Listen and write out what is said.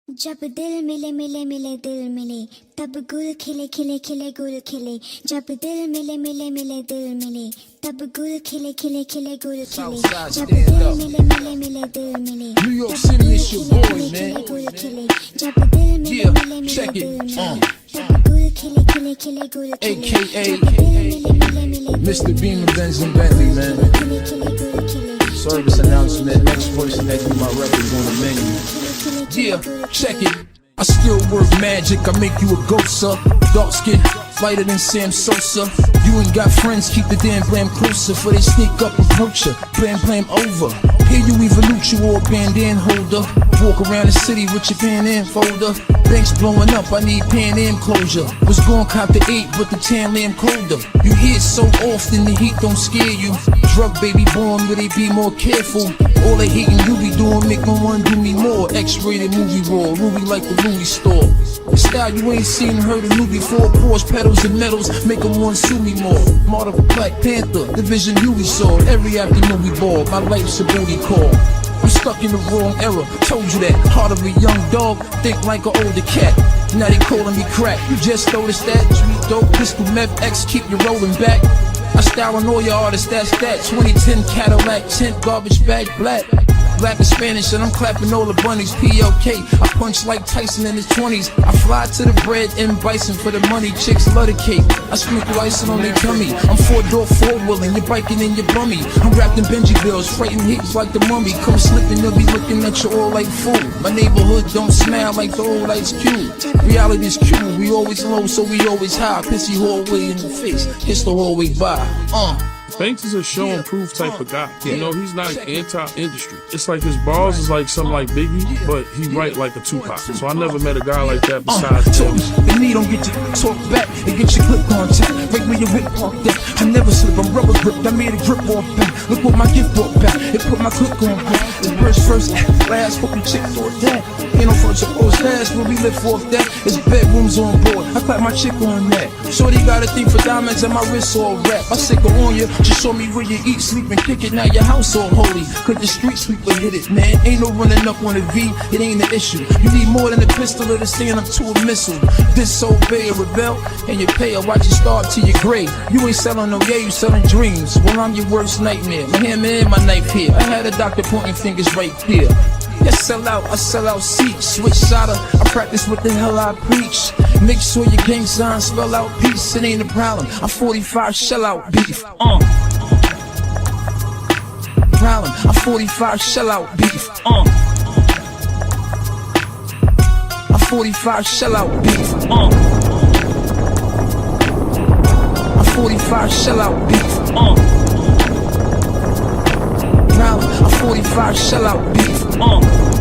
जब दिल मिले मिले मिले दिल मिले तब गुल खिले खिले खिले गुल खिले जब दिल मिले मिले मिले दिल मिले तब गुल खिले खिले खिले गुल खिले जब दिल मिले मिले मिले दिल मिले New York City, it's your boy, man. गुल खिले जब दिल मिले मिले मिले check दिल it. मिले तब गुल खिले खिले खिले गुल खिले AKA जब दिल मिले मिले मिले Mr. Beamer, Benz and Bentley, man. खिले खिले गुल खिले Service announcement. Next person that do my records on the menu. Yeah, check it. I still work magic. I make you a ghost, sir. Dark skin, lighter than Sam Sosa. You ain't got friends, keep the damn blam closer. For they sneak up, approach ya. Blam over. Here you evolute, you all bandan holder. Walk around the city with your Pan Am folder. Banks blowing up, I need Pan Am closure. Was gon' cop the 8, but the tan lamb colder. You hear so often, the heat don't scare you. Drug baby born, will they be more careful? All the hating you be doing make no one do me more. X-rated movie raw, Ruby like the Louis store. The style you ain't seen, heard of new before. Porsche pedals and medals, make them want to sue me more. Martyr for Black Panther, the vision you we saw. Every afternoon we ball, my life's a booty call. I'm stuck in the wrong era, told you that. Heart of a young dog, think like an older cat. Now they calling me crack, you just noticed that. Street dope, pistol, meth, X, keep you rolling back. I style on all your artists, that's that. 2010 Cadillac, tint, garbage bag, black. Black and Spanish, and I'm clapping all the bunnies. PLK, I punch like Tyson in his 20s. I fly to the bread and bison for the money. Chicks love the cake. I sprinkle icing on their tummy. I'm four-door, four-wheeling, you're biking in your bummy. I'm wrapped in Benji bills, frightened hips like the mummy. Come slipping, they'll be looking at you all like fool. My neighborhood don't smile like the old Ice Cube. Reality's cute, we always low, so we always high. Pissy hallway in the face, kiss the hallway by. Banks is a show and proof type of guy. You know, he's not anti-industry. It's like his bars is like something like Biggie, but he write like a Tupac. So I never met a guy like that besides him. The knee don't get you talk back, it gets your clip contact. Break me your whip park that. I never slip, I'm rubber gripped. I made a grip off back. Look what my gift brought back. It put my click on back. The first, last, hope you chick thought that. Ain't no first or post last, where we live off that. It's bedrooms on board. I clap my chick on that. Shorty got a thing for diamonds and my wrist all wrap. I sick her on you. Just show me where you eat, sleep, and kick it. Now your house all holy. Cause the street sweeper hit it, man. Ain't no running up on a V, it ain't an issue. You need more than a pistol or to stand up to a missile. Disobey or rebel, and you pay or watch you starve to your grave. You ain't selling no you selling dreams. Well, I'm your worst nightmare. My hammer and my knife here. I had a doctor pointing fingers right here. Yeah, I sell out seats. Switch side, I practice what the hell I preach. Make sure your gang signs spell out peace. It ain't a problem. I'm 45 shell out beef. Problem. I'm 45 shell out beef. I'm 45 shell out beef. I'm 45 shell out beef. Problem. I'm 45 shell out beef.